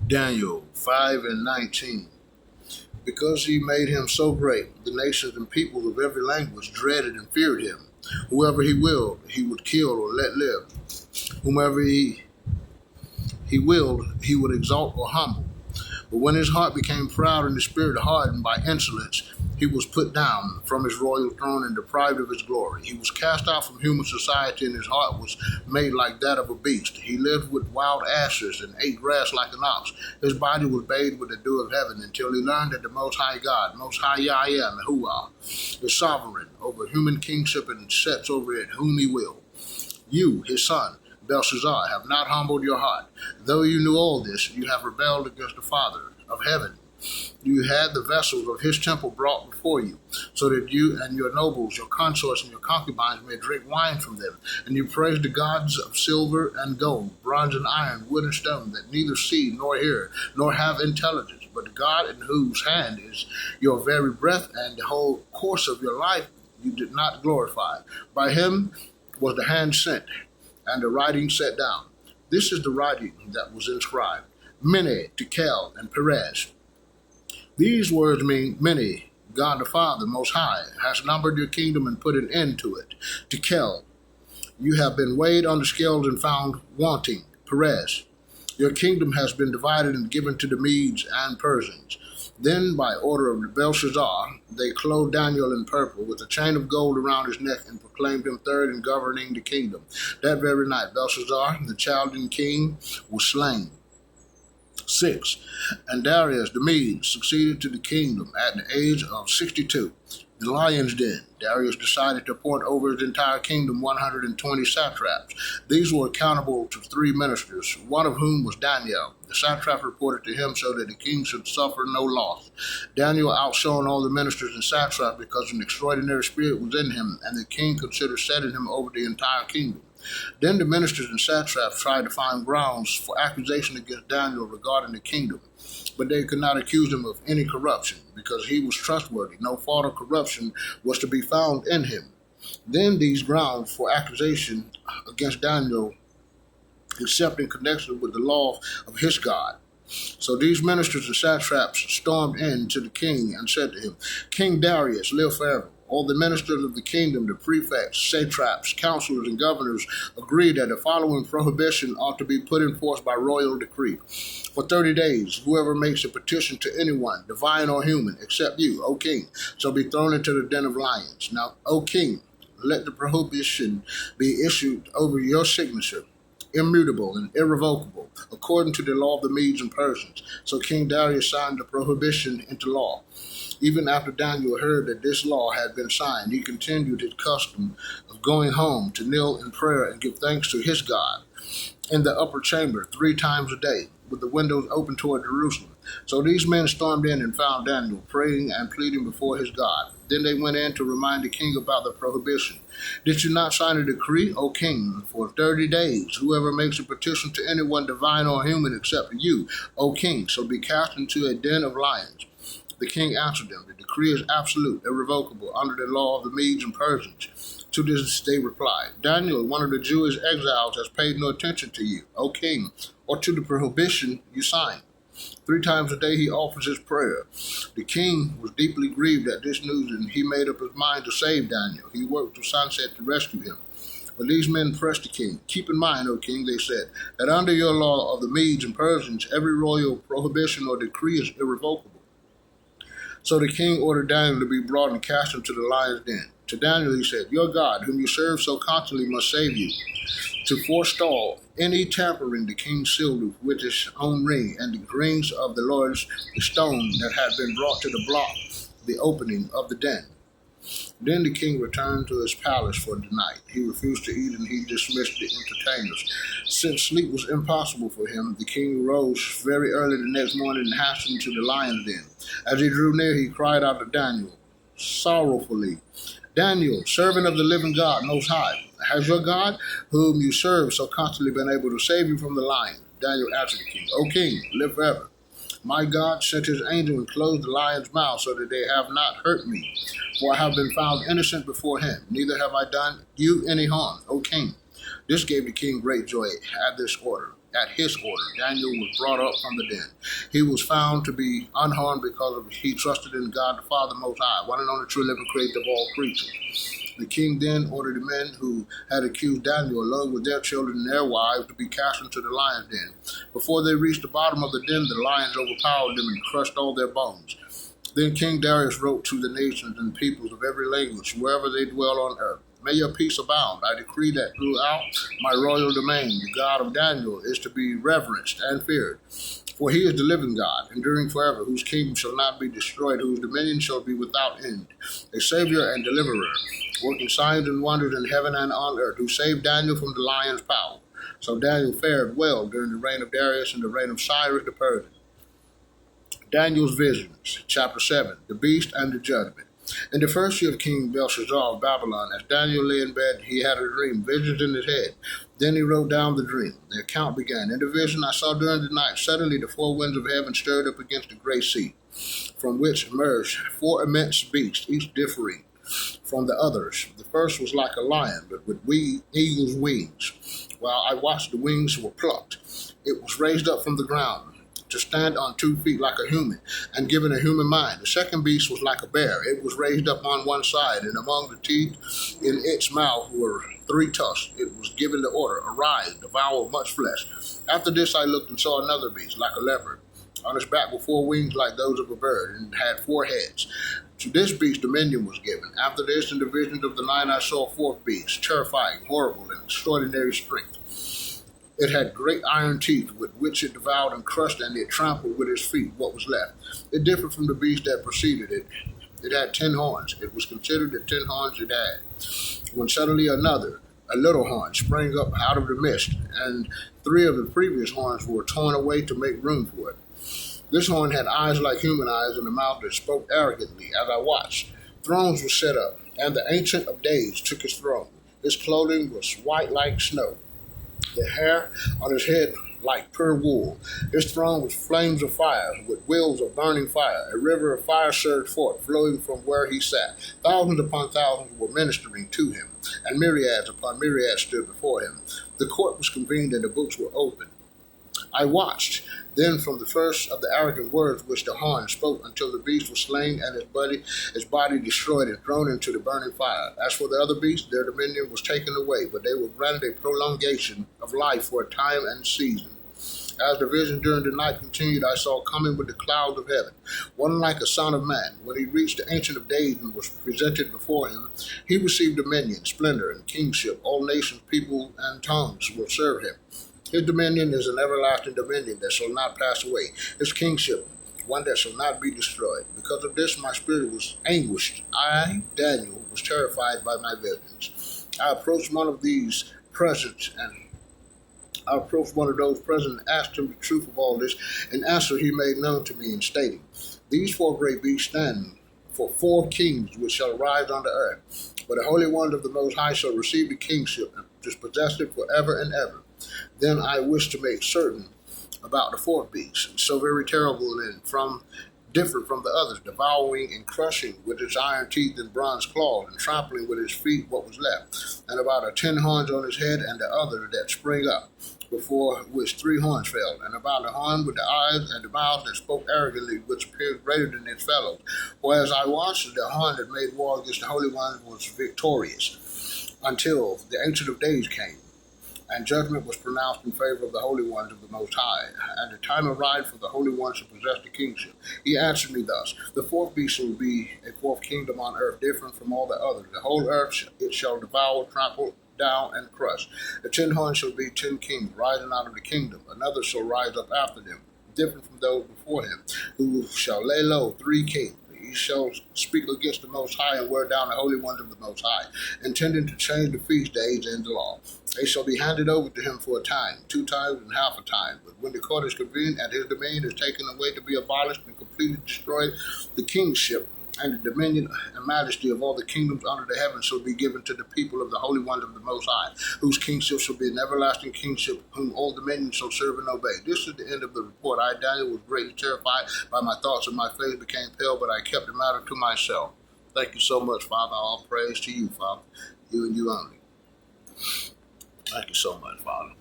Daniel 5:19. Because he made him so great, the nations and peoples of every language dreaded and feared him. Whoever he willed, he would kill or let live. Whomever he willed, he would exalt or humble. But when his heart became proud and his spirit hardened by insolence, he was put down from his royal throne and deprived of his glory. He was cast out from human society, and his heart was made like that of a beast. He lived with wild asses and ate grass like an ox. His body was bathed with the dew of heaven until he learned that the Most High God, Most High Yahweh, Yahuwah, is sovereign over human kingship and sets over it whom he will. You, his son, Belshazzar, have not humbled your heart. Though you knew all this, you have rebelled against the Father of heaven. You had the vessels of his temple brought before you, so that you and your nobles, your consorts, and your concubines may drink wine from them. And you praise the gods of silver and gold, bronze and iron, wood and stone, that neither see nor hear, nor have intelligence. But the God in whose hand is your very breath and the whole course of your life, you did not glorify. By him was the hand sent, and the writing set down. This is the writing that was inscribed: Mene, Tekel, and Perez. These words mean many. God the Father, Most High, has numbered your kingdom and put an end to it. Tekel, you have been weighed on the scales and found wanting. Perez, your kingdom has been divided and given to the Medes and Persians. Then, by order of Belshazzar, they clothed Daniel in purple with a chain of gold around his neck and proclaimed him third in governing the kingdom. That very night, Belshazzar, the Chaldean king, was slain. 6. And Darius the Mede succeeded to the kingdom at the age of 62. The lion's den. Darius decided to appoint over his entire kingdom 120 satraps. These were accountable to 3 ministers, one of whom was Daniel. The satrap reported to him so that the king should suffer no loss. Daniel outshone all the ministers and satraps because an extraordinary spirit was in him, and the king considered setting him over the entire kingdom. Then the ministers and satraps tried to find grounds for accusation against Daniel regarding the kingdom, but they could not accuse him of any corruption, because he was trustworthy. No fault or corruption was to be found in him. Then these grounds for accusation against Daniel, except in connection with the law of his God. So these ministers and satraps stormed in to the king and said to him, King Darius, live forever. All the ministers of the kingdom, the prefects, satraps, counselors, and governors agreed that the following prohibition ought to be put in force by royal decree. For 30 days, whoever makes a petition to anyone, divine or human, except you, O king, shall be thrown into the den of lions. Now, O king, let the prohibition be issued over your signature, immutable and irrevocable, according to the law of the Medes and Persians. So King Darius signed the prohibition into law. Even after Daniel heard that this law had been signed, he continued his custom of going home to kneel in prayer and give thanks to his God in the upper chamber 3 times a day, with the windows open toward Jerusalem. So these men stormed in and found Daniel praying and pleading before his God. Then they went in to remind the king about the prohibition. Did you not sign a decree, O king, for 30 days? Whoever makes a petition to anyone, divine or human, except you, O king, shall be cast into a den of lions. The king answered them, the decree is absolute, irrevocable, under the law of the Medes and Persians. To this they replied, Daniel, one of the Jewish exiles, has paid no attention to you, O king, or to the prohibition you signed. 3 times a day he offers his prayer. The king was deeply grieved at this news, and he made up his mind to save Daniel. He worked to sunset to rescue him. But these men pressed the king. Keep in mind, O king, they said, that under your law of the Medes and Persians, every royal prohibition or decree is irrevocable. So the king ordered Daniel to be brought and cast into the lion's den. To Daniel he said, your God, whom you serve so constantly, must save you. To forestall any tampering, the king sealed with his own ring and the rings of the Lord's the stone that had been brought to the block, the opening of the den. Then the king returned to his palace for the night. He refused to eat, and he dismissed the entertainers. Since sleep was impossible for him, the king rose very early the next morning and hastened to the lion's den. As he drew near, he cried out to Daniel sorrowfully, Daniel, servant of the living God, Most High, has your God, whom you serve, so constantly been able to save you from the lion? Daniel answered the king, O king, live forever. My God sent his angel and closed the lion's mouth so that they have not hurt me, for I have been found innocent before him. Neither have I done you any harm, O king. This gave the king great joy at this order. at his order, Daniel was brought up from the den. He was found to be unharmed because he trusted in God the Father Most High, one and only true living creator of all creatures. The king then ordered the men who had accused Daniel, along with their children and their wives, to be cast into the lion's den. Before they reached the bottom of the den, the lions overpowered them and crushed all their bones. Then King Darius wrote to the nations and peoples of every language, wherever they dwell on earth, "May your peace abound. I decree that throughout my royal domain, the God of Daniel is to be reverenced and feared. For he is the living God, enduring forever, whose kingdom shall not be destroyed, whose dominion shall be without end. A Savior and Deliverer, working signs and wonders in heaven and on earth, who saved Daniel from the lion's power." So Daniel fared well during the reign of Darius and the reign of Cyrus the Persian. Daniel's visions, chapter 7, the beast and the judgment. In the first year of King Belshazzar of Babylon, as Daniel lay in bed, he had a dream, visions in his head. Then he wrote down the dream. The account began. In the vision I saw during the night, suddenly the four winds of heaven stirred up against the great sea, from which emerged four immense beasts, each differing from the others. The first was like a lion, but with eagle's wings. While I watched, the wings were plucked. It was raised up from the ground to stand on 2 feet like a human, and given a human mind. The second beast was like a bear. It was raised up on one side, and among the teeth in its mouth were 3 tusks. It was given the order, "Arise, devour much flesh." After this I looked and saw another beast, like a leopard. On its back were 4 wings like those of a bird, and had 4 heads. To this beast dominion was given. After this, in the visions of the night, I saw a 4th beast, terrifying, horrible, and extraordinary strength. It had great iron teeth with which it devoured and crushed, and it trampled with its feet what was left. It differed from the beast that preceded it. It had 10 horns. It was considered the 10 horns it had. When suddenly another, a little horn, sprang up out of the mist, and 3 of the previous horns were torn away to make room for it. This horn had eyes like human eyes and a mouth that spoke arrogantly. As I watched, thrones were set up, and the Ancient of Days took his throne. His clothing was white like snow, the hair on his head like pure wool. His throne was flames of fire, with wheels of burning fire. A river of fire surged forth, flowing from where he sat. Thousands upon thousands were ministering to him, and myriads upon myriads stood before him. The court was convened, and the books were opened. I watched then from the first of the arrogant words which the horn spoke until the beast was slain and his body destroyed and thrown into the burning fire. As for the other beasts, their dominion was taken away, but they were granted a prolongation of life for a time and season. As the vision during the night continued, I saw coming with the clouds of heaven one like a son of man. When he reached the Ancient of Days and was presented before him, he received dominion, splendor, and kingship. All nations, people, and tongues will serve him. His dominion is an everlasting dominion that shall not pass away. His kingship, one that shall not be destroyed. Because of this, my spirit was anguished. I, Daniel, was terrified by my visions. I approached one of those present and asked him the truth of all this. In answer, he made known to me in stating, "These 4 great beasts stand for 4 kings which shall rise on the earth. But the Holy One of the Most High shall receive the kingship and just possess it forever and ever." Then I wished to make certain about the 4th beast, so very terrible and different from the others, devouring and crushing with its iron teeth and bronze claws, and trampling with its feet what was left, and about 10 horns on his head, and the other that sprang up, before which 3 horns fell, and about the horn with the eyes and the mouth that spoke arrogantly, which appeared greater than its fellows. For as I watched, the horn that made war against the Holy One was victorious, until the Ancient of Days came, and judgment was pronounced in favor of the Holy Ones of the Most High, and the time arrived for the Holy Ones to possess the kingship. He answered me thus, "The 4th beast will be a 4th kingdom on earth, different from all the others. The whole earth it shall devour, trample down, and crush. The 10 horns shall be 10 kings rising out of the kingdom. Another shall rise up after them, different from those before him, who shall lay low 3 kings. He shall speak against the Most High and wear down the Holy Ones of the Most High, intending to change the feast days and the law. They shall be handed over to him for a time, 2 times and half a time. But when the court is convened and his dominion is taken away to be abolished and completely destroyed, the kingship and the dominion and majesty of all the kingdoms under the heavens shall be given to the people of the Holy Ones of the Most High, whose kingship shall be an everlasting kingship, whom all dominions shall serve and obey." This is the end of the report. I, Daniel, was greatly terrified by my thoughts, and my face became pale, but I kept the matter to myself. Thank you so much, Father. All praise to you, Father, you and you only. Thank you so much, Father.